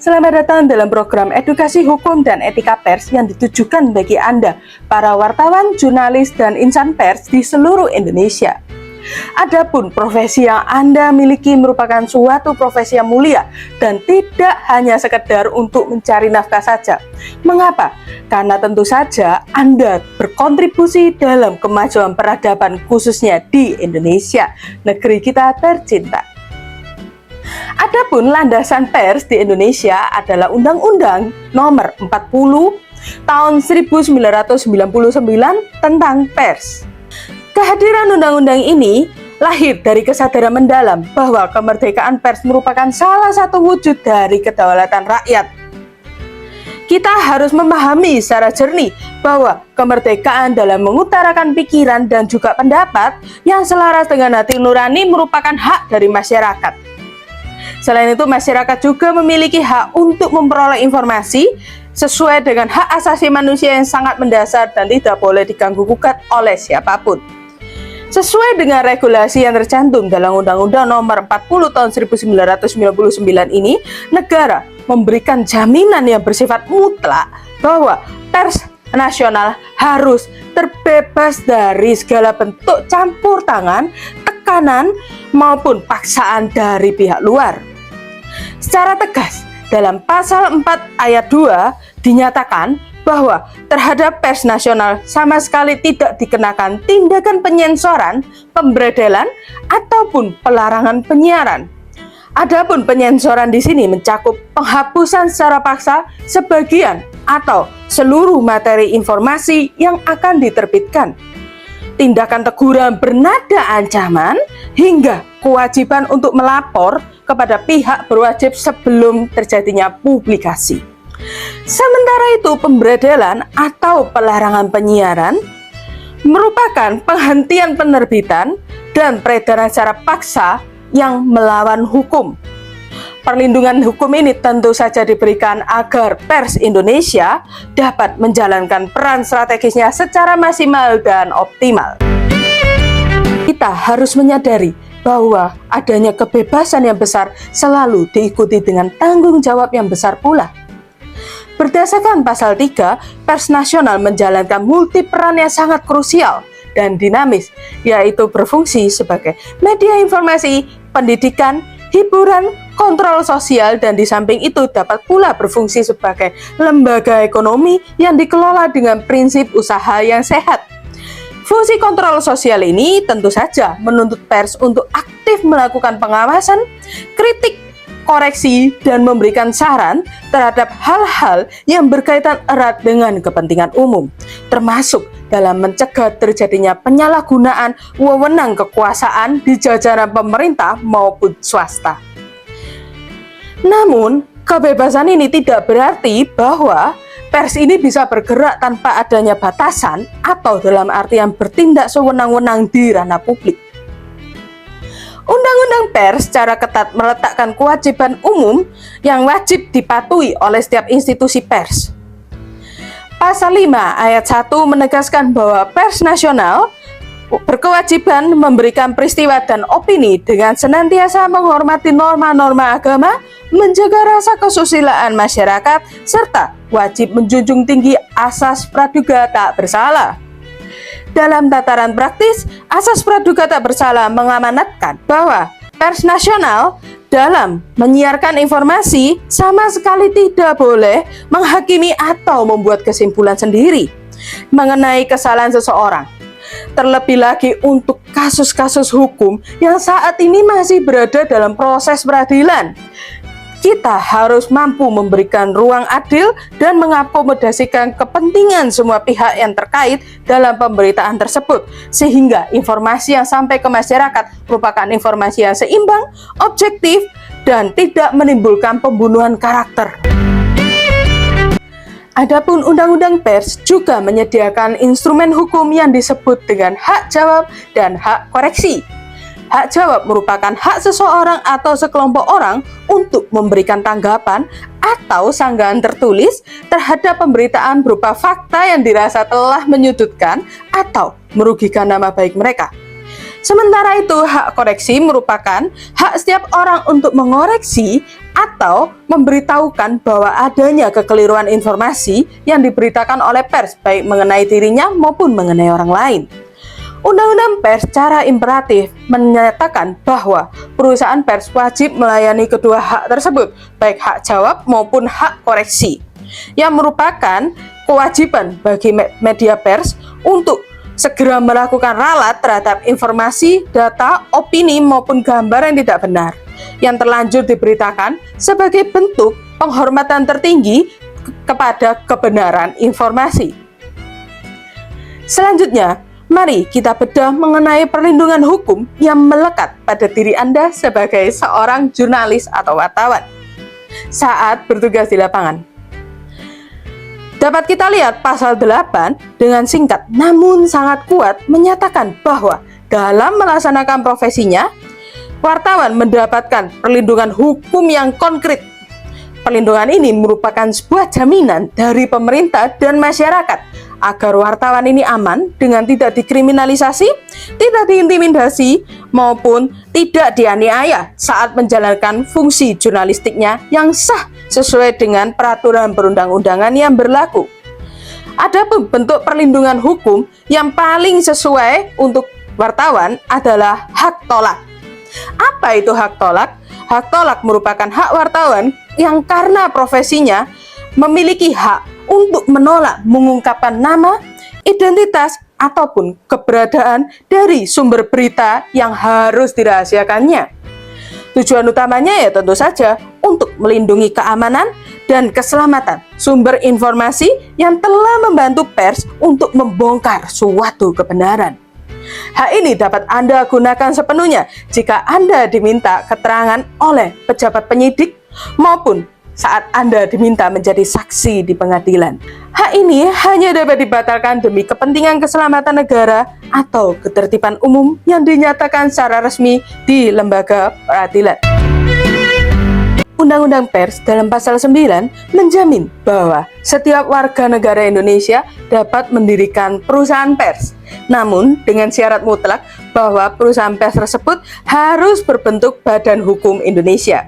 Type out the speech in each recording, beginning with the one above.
Selamat datang dalam program Edukasi Hukum dan Etika Pers yang ditujukan bagi Anda, para wartawan, jurnalis, dan insan pers di seluruh Indonesia. Adapun profesi yang Anda miliki merupakan suatu profesi yang mulia dan tidak hanya sekedar untuk mencari nafkah saja. Mengapa? Karena tentu saja Anda berkontribusi dalam kemajuan peradaban khususnya di Indonesia, negeri kita tercinta. Adapun landasan pers di Indonesia adalah Undang-Undang Nomor 40 Tahun 1999 tentang pers. Kehadiran undang-undang ini lahir dari kesadaran mendalam bahwa kemerdekaan pers merupakan salah satu wujud dari kedaulatan rakyat. Kita harus memahami secara jernih bahwa kemerdekaan dalam mengutarakan pikiran dan juga pendapat yang selaras dengan hati nurani merupakan hak dari masyarakat. Selain itu, masyarakat juga memiliki hak untuk memperoleh informasi sesuai dengan hak asasi manusia yang sangat mendasar dan tidak boleh diganggu-gugat oleh siapapun. Sesuai dengan regulasi yang tercantum dalam Undang-Undang Nomor 40 Tahun 1999 ini, negara memberikan jaminan yang bersifat mutlak bahwa pers nasional harus terbebas dari segala bentuk campur tangan, tekanan, maupun paksaan dari pihak luar. Secara tegas, dalam pasal 4 ayat 2 dinyatakan bahwa terhadap pers nasional sama sekali tidak dikenakan tindakan penyensoran, pemberedelan, ataupun pelarangan penyiaran. Adapun penyensoran di sini mencakup penghapusan secara paksa sebagian atau seluruh materi informasi yang akan diterbitkan. Tindakan teguran bernada ancaman hingga kewajiban untuk melapor kepada pihak berwajib sebelum terjadinya publikasi. Sementara itu, pemberedelan atau pelarangan penyiaran merupakan penghentian penerbitan dan peredaran secara paksa yang melawan hukum. Perlindungan hukum ini tentu saja diberikan agar pers Indonesia dapat menjalankan peran strategisnya secara maksimal dan optimal. Kita harus menyadari bahwa adanya kebebasan yang besar selalu diikuti dengan tanggung jawab yang besar pula. Berdasarkan pasal 3, pers nasional menjalankan multi peran yang sangat krusial dan dinamis, yaitu berfungsi sebagai media informasi, pendidikan, hiburan, kontrol sosial, dan di samping itu dapat pula berfungsi sebagai lembaga ekonomi yang dikelola dengan prinsip usaha yang sehat. Fungsi kontrol sosial ini tentu saja menuntut pers untuk aktif melakukan pengawasan, kritik, koreksi, dan memberikan saran terhadap hal-hal yang berkaitan erat dengan kepentingan umum, termasuk dalam mencegah terjadinya penyalahgunaan wewenang kekuasaan di jajaran pemerintah maupun swasta. Namun, kebebasan ini tidak berarti bahwa pers ini bisa bergerak tanpa adanya batasan atau dalam artian bertindak sewenang-wenang di ranah publik. Undang-undang pers secara ketat meletakkan kewajiban umum yang wajib dipatuhi oleh setiap institusi pers. Pasal 5 ayat 1 menegaskan bahwa pers nasional berkewajiban memberikan peristiwa dan opini dengan senantiasa menghormati norma-norma agama, menjaga rasa kesusilaan masyarakat, serta wajib menjunjung tinggi asas praduga tak bersalah. Dalam tataran praktis, asas praduga tak bersalah mengamanatkan bahwa pers nasional dalam menyiarkan informasi sama sekali tidak boleh menghakimi atau membuat kesimpulan sendiri mengenai kesalahan seseorang. Terlebih lagi untuk kasus-kasus hukum yang saat ini masih berada dalam proses peradilan. Kita harus mampu memberikan ruang adil dan mengakomodasikan kepentingan semua pihak yang terkait dalam pemberitaan tersebut, sehingga informasi yang sampai ke masyarakat merupakan informasi yang seimbang, objektif, dan tidak menimbulkan pembunuhan karakter. Adapun Undang-Undang Pers juga menyediakan instrumen hukum yang disebut dengan hak jawab dan hak koreksi. Hak jawab merupakan hak seseorang atau sekelompok orang untuk memberikan tanggapan atau sanggahan tertulis terhadap pemberitaan berupa fakta yang dirasa telah menyudutkan atau merugikan nama baik mereka. Sementara itu, hak koreksi merupakan hak setiap orang untuk mengoreksi atau memberitahukan bahwa adanya kekeliruan informasi yang diberitakan oleh pers, baik mengenai dirinya maupun mengenai orang lain. Undang-Undang Pers secara imperatif menyatakan bahwa perusahaan pers wajib melayani kedua hak tersebut, baik hak jawab maupun hak koreksi, yang merupakan kewajiban bagi media pers untuk segera melakukan ralat terhadap informasi, data, opini maupun gambar yang tidak benar yang terlanjur diberitakan sebagai bentuk penghormatan tertinggi kepada kebenaran informasi. Selanjutnya, mari kita bedah mengenai perlindungan hukum yang melekat pada diri Anda sebagai seorang jurnalis atau wartawan saat bertugas di lapangan. Dapat kita lihat pasal 8 dengan singkat namun sangat kuat menyatakan bahwa dalam melaksanakan profesinya, wartawan mendapatkan perlindungan hukum yang konkret. Perlindungan ini merupakan sebuah jaminan dari pemerintah dan masyarakat agar wartawan ini aman dengan tidak dikriminalisasi, tidak diintimidasi, maupun tidak dianiaya saat menjalankan fungsi jurnalistiknya yang sah sesuai dengan peraturan perundang-undangan yang berlaku. Adapun bentuk perlindungan hukum yang paling sesuai untuk wartawan adalah hak tolak. Apa itu hak tolak? Hak tolak merupakan hak wartawan yang karena profesinya memiliki hak untuk menolak mengungkapkan nama, identitas, ataupun keberadaan dari sumber berita yang harus dirahasiakannya. Tujuan utamanya ya tentu saja untuk melindungi keamanan dan keselamatan sumber informasi yang telah membantu pers untuk membongkar suatu kebenaran. Hak ini dapat Anda gunakan sepenuhnya jika Anda diminta keterangan oleh pejabat penyidik maupun saat Anda diminta menjadi saksi di pengadilan. Hak ini hanya dapat dibatalkan demi kepentingan keselamatan negara atau ketertiban umum yang dinyatakan secara resmi di lembaga peradilan. Undang-Undang Pers dalam pasal 9 menjamin bahwa setiap warga negara Indonesia dapat mendirikan perusahaan pers, namun dengan syarat mutlak bahwa perusahaan pers tersebut harus berbentuk badan hukum Indonesia.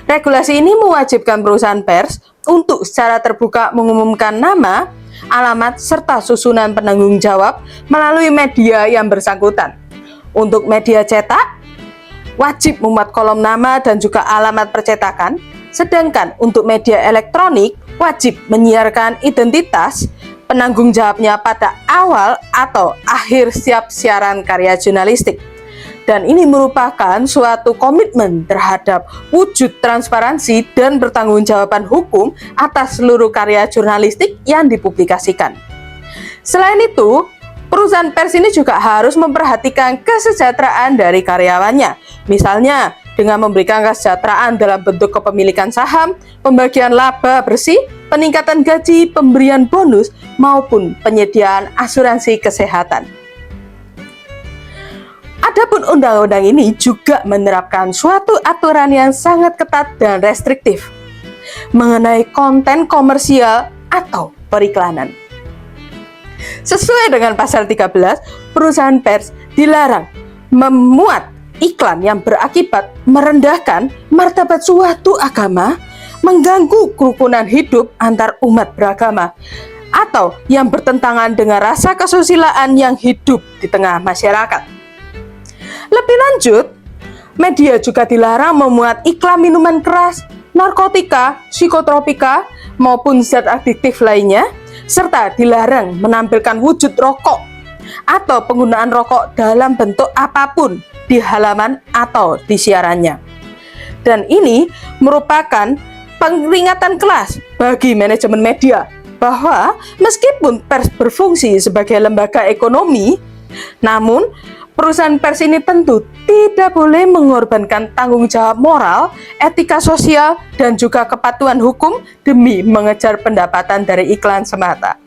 Regulasi ini mewajibkan perusahaan pers untuk secara terbuka mengumumkan nama, alamat, serta susunan penanggung jawab melalui media yang bersangkutan. Untuk media cetak, wajib memuat kolom nama dan juga alamat percetakan, sedangkan untuk media elektronik wajib menyiarkan identitas penanggung jawabnya pada awal atau akhir setiap siaran karya jurnalistik. Dan ini merupakan suatu komitmen terhadap wujud transparansi dan pertanggungjawaban hukum atas seluruh karya jurnalistik yang dipublikasikan. Selain itu, perusahaan pers ini juga harus memperhatikan kesejahteraan dari karyawannya, misalnya dengan memberikan kesejahteraan dalam bentuk kepemilikan saham, pembagian laba bersih, peningkatan gaji, pemberian bonus, maupun penyediaan asuransi kesehatan. Adapun undang-undang ini juga menerapkan suatu aturan yang sangat ketat dan restriktif mengenai konten komersial atau periklanan. Sesuai dengan pasal 13, perusahaan pers dilarang memuat iklan yang berakibat merendahkan martabat suatu agama, mengganggu kerukunan hidup antar umat beragama, atau yang bertentangan dengan rasa kesusilaan yang hidup di tengah masyarakat. Lebih lanjut, media juga dilarang memuat iklan minuman keras, narkotika, psikotropika, maupun zat adiktif lainnya, serta dilarang menampilkan wujud rokok atau penggunaan rokok dalam bentuk apapun di halaman atau di siarannya. Dan ini merupakan peringatan kelas bagi manajemen media bahwa meskipun pers berfungsi sebagai lembaga ekonomi, namun perusahaan pers ini tentu tidak boleh mengorbankan tanggung jawab moral, etika sosial, dan juga kepatuhan hukum demi mengejar pendapatan dari iklan semata.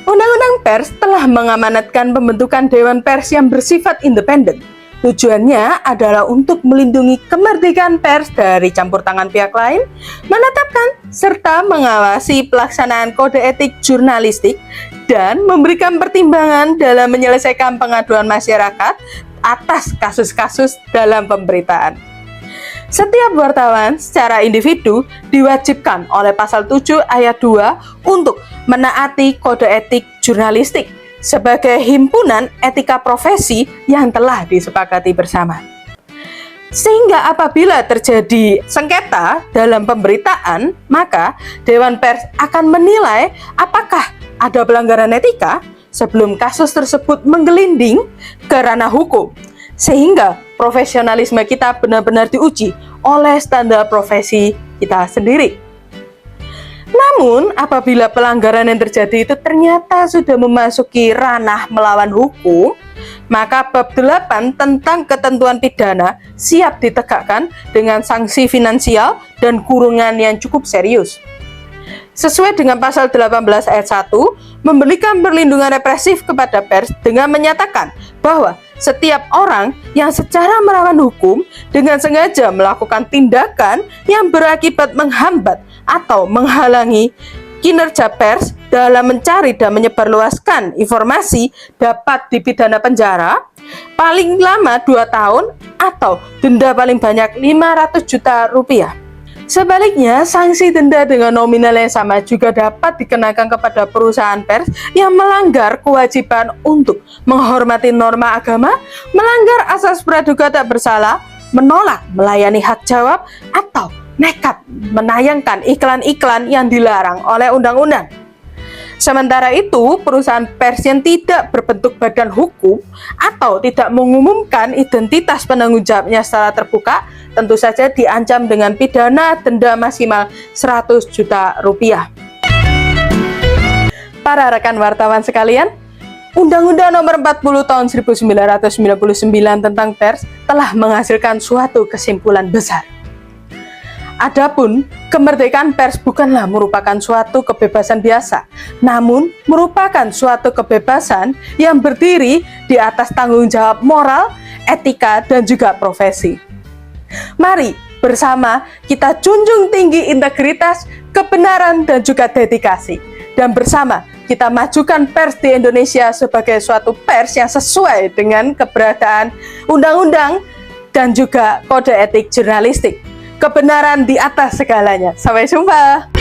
Undang-Undang Pers telah mengamanatkan pembentukan Dewan Pers yang bersifat independen Tujuannya adalah untuk melindungi kemerdekaan pers dari campur tangan pihak lain, menetapkan serta mengawasi pelaksanaan kode etik jurnalistik, dan memberikan pertimbangan dalam menyelesaikan pengaduan masyarakat atas kasus-kasus dalam pemberitaan. Setiap wartawan secara individu diwajibkan oleh pasal 7 ayat 2 untuk menaati kode etik jurnalistik sebagai himpunan etika profesi yang telah disepakati bersama. Sehingga apabila terjadi sengketa dalam pemberitaan, maka Dewan Pers akan menilai apakah ada pelanggaran etika sebelum kasus tersebut menggelinding ke ranah hukum, sehingga profesionalisme kita benar-benar diuji oleh standar profesi kita sendiri. Namun, apabila pelanggaran yang terjadi itu ternyata sudah memasuki ranah melawan hukum, maka bab 8 tentang ketentuan pidana siap ditegakkan dengan sanksi finansial dan kurungan yang cukup serius. Sesuai dengan pasal 18 ayat 1, memberikan perlindungan represif kepada pers dengan menyatakan bahwa setiap orang yang secara melawan hukum dengan sengaja melakukan tindakan yang berakibat menghambat atau menghalangi kinerja pers dalam mencari dan menyebarluaskan informasi dapat dipidana penjara paling lama 2 tahun atau denda paling banyak 500 juta rupiah. Sebaliknya, sanksi denda dengan nominal yang sama juga dapat dikenakan kepada perusahaan pers yang melanggar kewajiban untuk menghormati norma agama, melanggar asas praduga tak bersalah, menolak melayani hak jawab, atau nekat menayangkan iklan-iklan yang dilarang oleh undang-undang. Sementara itu, perusahaan pers yang tidak berbentuk badan hukum atau tidak mengumumkan identitas penanggung jawabnya secara terbuka tentu saja diancam dengan pidana denda maksimal 100 juta rupiah. Para rekan wartawan sekalian, Undang-Undang Nomor 40 Tahun 1999 tentang pers telah menghasilkan suatu kesimpulan besar. Adapun kemerdekaan pers bukanlah merupakan suatu kebebasan biasa, namun merupakan suatu kebebasan yang berdiri di atas tanggung jawab moral, etika, dan juga profesi. Mari bersama kita junjung tinggi integritas, kebenaran, dan juga dedikasi. Dan bersama kita majukan pers di Indonesia sebagai suatu pers yang sesuai dengan keberadaan undang-undang dan juga kode etik jurnalistik. Kebenaran di atas segalanya. Sampai jumpa.